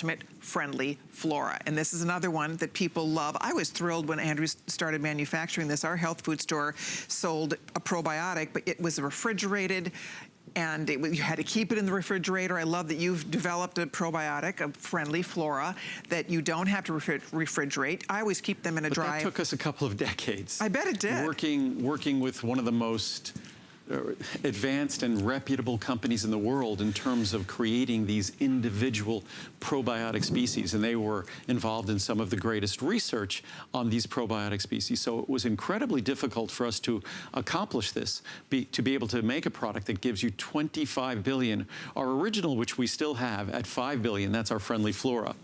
Ultimate Friendly Flora. And this is another one that people love. I was thrilled when Andrew started manufacturing this. Our health food store sold a probiotic, but it was refrigerated, and you had to keep it in the refrigerator. I love that you've developed a probiotic, a friendly flora, that you don't have to refrigerate. I always keep them in a dry... That took us a couple of decades. I bet it did. Working with one of the most advanced and reputable companies in the world in terms of creating these individual probiotic species, and they were involved in some of the greatest research on these probiotic species. So it was incredibly difficult for us to accomplish this, to be able to make a product that gives you 25 billion. Our original, which we still have at 5 billion, that's our friendly flora.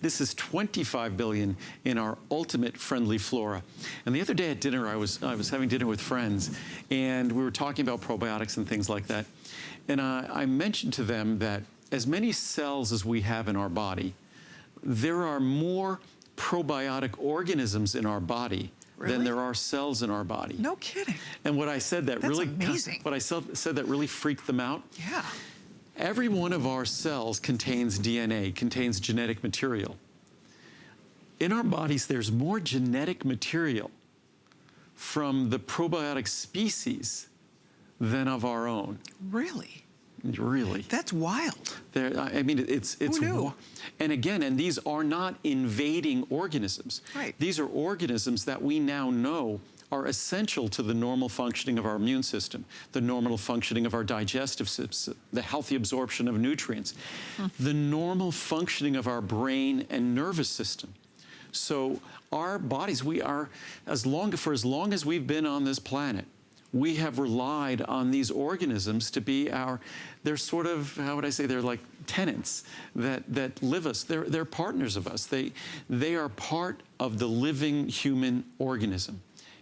This is 25 billion in our ultimate friendly flora. And the other day at dinner, I was having dinner with friends, and we were talking about probiotics and things like that. And I mentioned to them that as many cells as we have in our body, there are more probiotic organisms in our body than there are cells in our body. No kidding. And what I said that really, amazing. What I said that really freaked them out. Yeah. Every one of our cells contains DNA, contains genetic material. In our bodies, there's more genetic material from the probiotic species than of our own. Really? Really. That's wild. I mean, it's Who knew? And again, and these are not invading organisms. Right. These are organisms that we now know are essential to the normal functioning of our immune system, the normal functioning of our digestive system, the healthy absorption of nutrients, the normal functioning of our brain and nervous system. So our bodies, for as long as we've been on this planet, we have relied on these organisms to be they're sort of, how would I say, they're like tenants that live us. They're partners of us. They are part of the living human organism.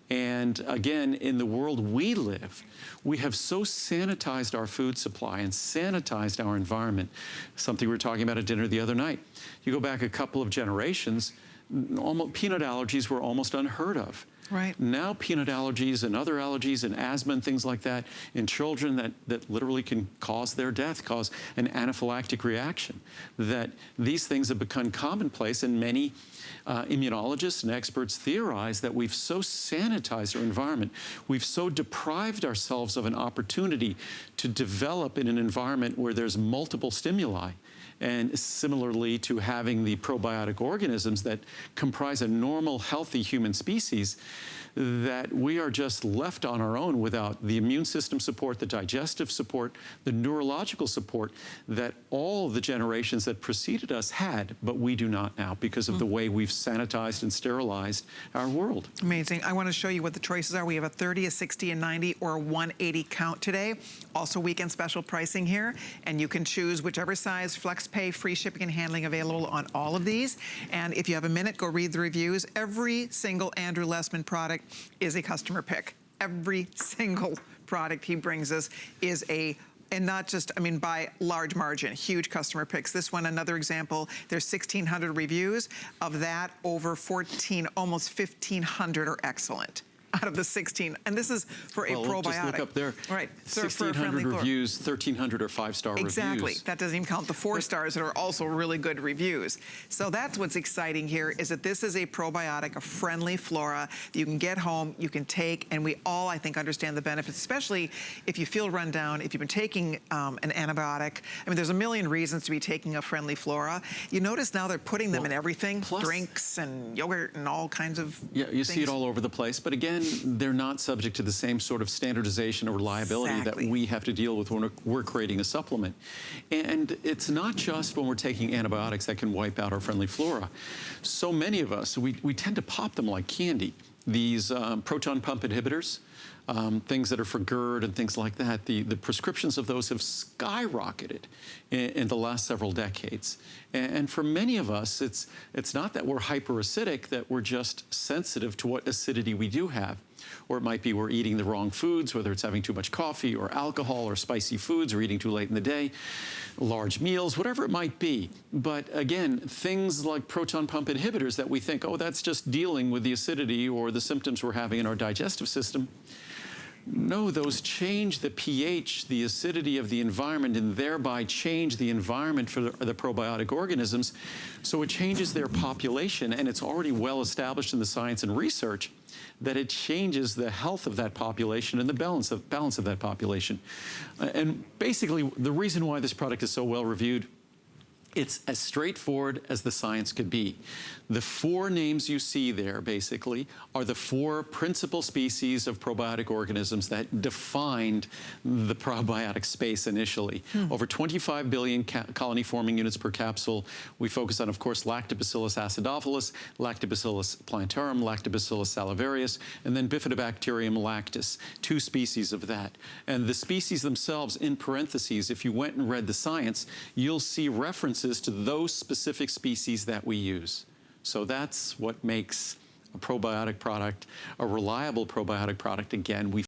And again, in the world we live, we have so sanitized our food supply and sanitized our environment. Something we were talking about at dinner the other night. You go back a couple of generations, peanut allergies were almost unheard of. Right. Now peanut allergies and other allergies and asthma and things like that in children that literally can cause their death, cause an anaphylactic reaction. That these things have become commonplace, and many immunologists and experts theorize that we've so sanitized our environment, we've so deprived ourselves of an opportunity to develop in an environment where there's multiple stimuli. And similarly to having the probiotic organisms that comprise a normal, healthy human species, that we are just left on our own without the immune system support, the digestive support, the neurological support that all the generations that preceded us had, but we do not now because of the way we've sanitized and sterilized our world. Amazing. I want to show you what the choices are. We have a 30, a 60, a 90, or a 180 count today. Also weekend special pricing here, and you can choose whichever size, flex pay, free shipping and handling available on all of these. And if you have a minute, go read the reviews. Every single Andrew Lessman product is a customer pick. Every single product he brings us is and not just, I mean, by large margin, huge customer picks. This one, another example, there's 1,600 reviews. Of that, over 14, almost 1,500 are excellent out of the 16. And this is for a probiotic. Just look up there. Right. 1,600 reviews, 1,300 are 5-star reviews. Exactly. That doesn't even count the 4 stars that are also really good reviews. So that's what's exciting here, is that this is a probiotic, a friendly flora that you can get home, you can take, and we all, I think, understand the benefits, especially if you feel run down, if you've been taking an antibiotic. I mean, there's a million reasons to be taking a friendly flora. You notice now they're putting them in everything, drinks and yogurt and all kinds of you see it all over the place. But again, they're not subject to the same sort of standardization or reliability that we have to deal with when we're creating a supplement. And it's not just when we're taking antibiotics that can wipe out our friendly flora. So many of us, we tend to pop them like candy. These proton pump inhibitors, things that are for GERD and things like that, the prescriptions of those have skyrocketed in the last several decades. And for many of us, it's not that we're hyperacidic, that we're just sensitive to what acidity we do have. Or it might be we're eating the wrong foods, whether it's having too much coffee or alcohol or spicy foods or eating too late in the day, large meals, whatever it might be. But again, things like proton pump inhibitors that we think, oh, that's just dealing with the acidity or the symptoms we're having in our digestive system, No, those change the pH, the acidity of the environment, and thereby change the environment for the probiotic organisms. So it changes their population, and it's already well established in the science and research that it changes the health of that population and the balance of that population. And basically, the reason why this product is so well reviewed, it's as straightforward as the science could be. The 4 names you see there, basically, are the 4 principal species of probiotic organisms that defined the probiotic space initially. Over 25 billion colony-forming units per capsule. We focus on, of course, Lactobacillus acidophilus, Lactobacillus plantarum, Lactobacillus salivarius, and then Bifidobacterium lactis, 2 species of that. And the species themselves, in parentheses, if you went and read the science, you'll see references to those specific species that we use. So that's what makes a probiotic product a reliable probiotic product. Again, we